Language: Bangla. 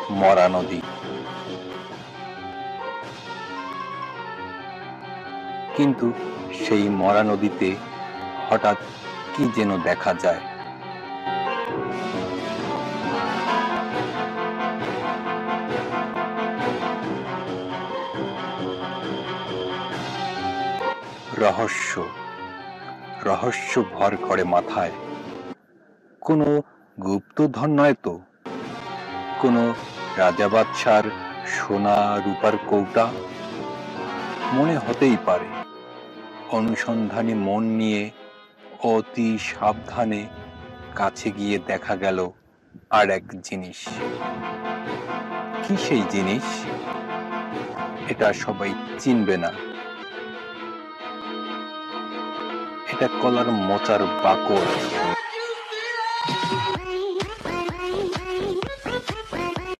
মরা নদী। কিন্তু সেই মরা নদীতে হঠাৎ কি যেন দেখা যায়। রহস্য, রহস্য ভর করে মাথায়। কোনো গুপ্তধন নয় তো, কোনো রাজা বাদশার সোনা রূপার কৌটা? মনে হতেই পারে। অনুসন্ধানী মন নিয়ে অতি সাবধানে কাছে গিয়ে দেখা গেল আর এক জিনিস। কি সেই জিনিস? এটা সবাই চিনবে না। এটা কলার মোচার বাকল।